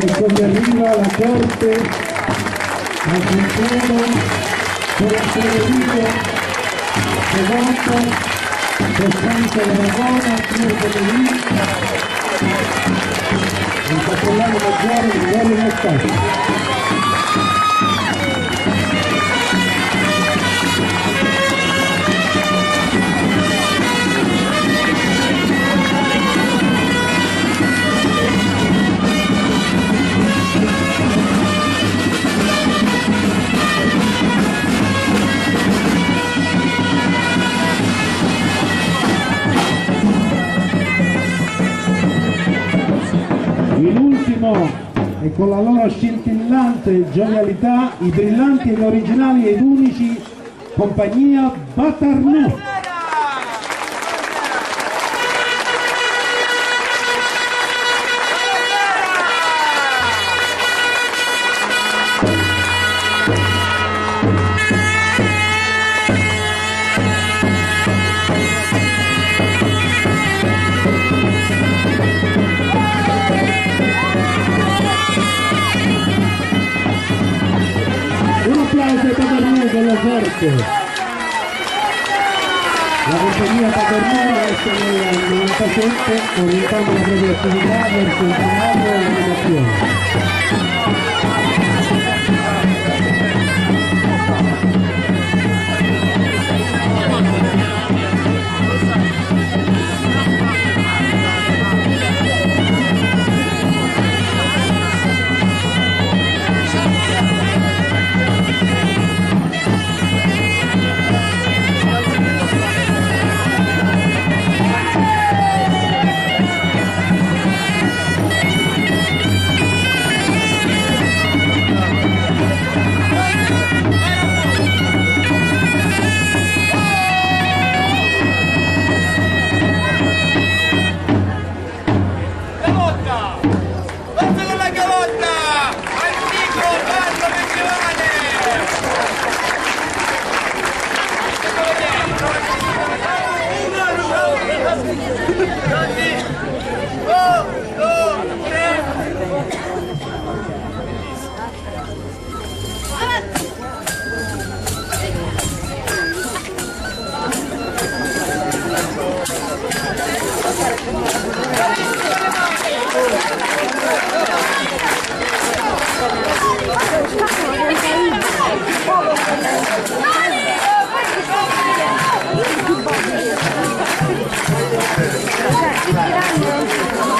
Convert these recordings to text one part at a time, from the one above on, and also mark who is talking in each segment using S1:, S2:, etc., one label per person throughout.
S1: Ecco che arriva la corte al controllo per essere vivo secondo Costanza d'Aragona, Pio Pellegrini, il cappellano maggiore Gregorio Mottati. In ultimo, e con la loro scintillante gioialità, i brillanti ed originali ed unici compagnia Batarnù. Della forte la compagnia Paternò esce nel 97 orientando la propria attività verso il teatro e l'animazione.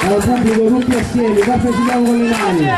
S1: Al pubblico tutti assieme, partecipiamo con le mani.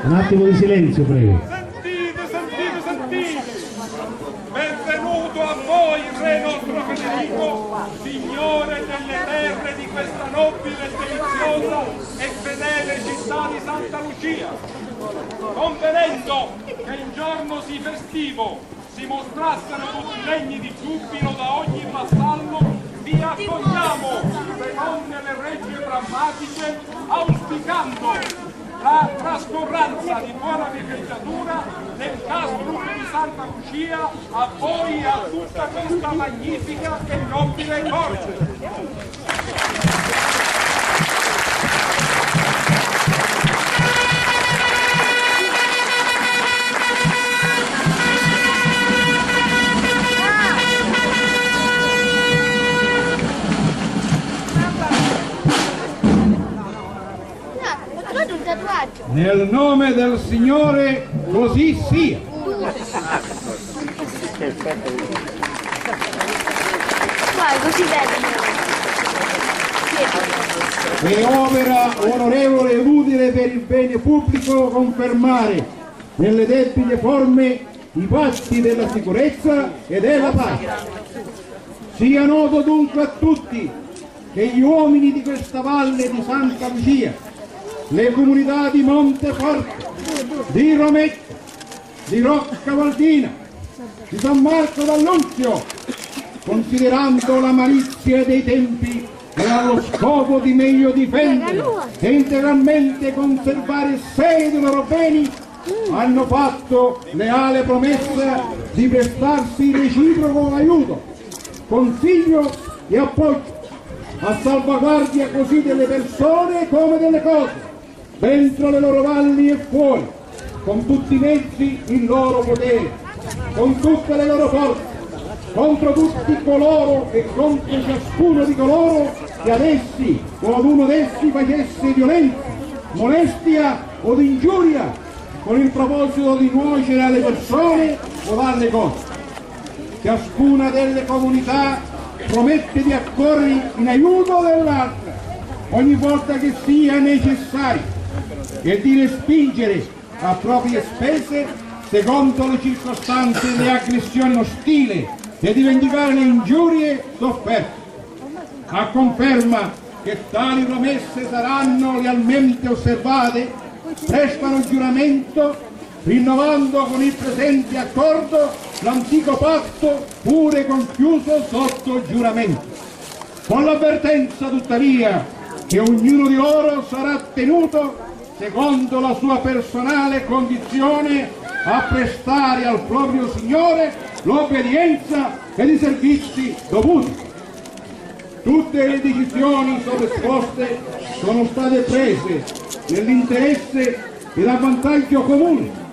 S1: Un attimo di silenzio, prego.
S2: Sentite! Benvenuto a voi, Re nostro Federico, signore delle terre di questa nobile, deliziosa e fedele città di Santa Lucia. Convenendo che in giorno sì festivo si mostrassero tutti degni di giubilo da ogni vassallo, vi accogliamo secondo le regge drammatiche, auspicando la trascorrenza di buona vegetatura nel castrum di Santa Lucia a voi e a tutta questa magnifica e nobile corte.
S1: Nel nome del Signore, così sia.
S3: Così
S1: È opera onorevole ed utile per il bene pubblico confermare nelle debite forme
S4: i patti della sicurezza e della pace. Sia noto dunque a tutti che gli uomini di questa valle di Santa Lucia, le comunità di Monteforte, di Rometta, di Rocca Valdina, di San Marco d'Annunzio, considerando la malizia dei tempi e allo scopo di meglio difendere e integralmente conservare il sé dei loro beni, hanno fatto leale promessa di prestarsi reciproco aiuto, consiglio e appoggio a salvaguardia così delle persone come delle cose, dentro le loro valli e fuori, con tutti i mezzi in loro potere, con tutte le loro forze, contro tutti coloro e contro ciascuno di coloro che ad essi o ad uno d'essi facesse violenza, molestia o ingiuria, con il proposito di nuocere alle persone o alle cose. Ciascuna delle comunità promette di accorrere in aiuto dell'altra ogni volta che sia necessario e di respingere a proprie spese, secondo le circostanze, le aggressioni ostili e di vendicare le ingiurie sofferte. A conferma che tali promesse saranno lealmente osservate, prestano giuramento rinnovando con il presente accordo l'antico patto pure conchiuso sotto giuramento, con l'avvertenza tuttavia che ognuno di loro sarà tenuto, secondo la sua personale condizione, a prestare al proprio Signore l'obbedienza e i servizi dovuti. Tutte le decisioni sopra-esposte sono state prese nell'interesse ed a vantaggio comune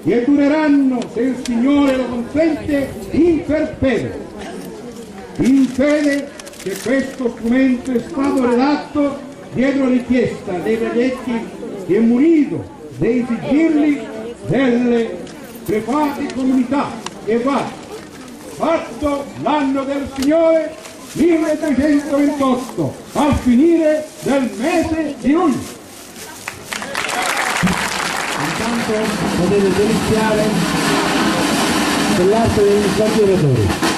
S4: e dureranno, se il Signore lo consente, in perpetuo. In fede che questo strumento è stato redatto dietro richiesta dei predetti e munito dei sigilli delle prefate comunità e vari, fatto l'anno del Signore 1328, al finire del mese di luglio.
S1: Intanto potete deliziare dell'arte degli sbandieratori.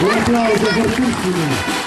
S1: Un applauso fortissimo.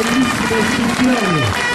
S1: bellissima istruzione.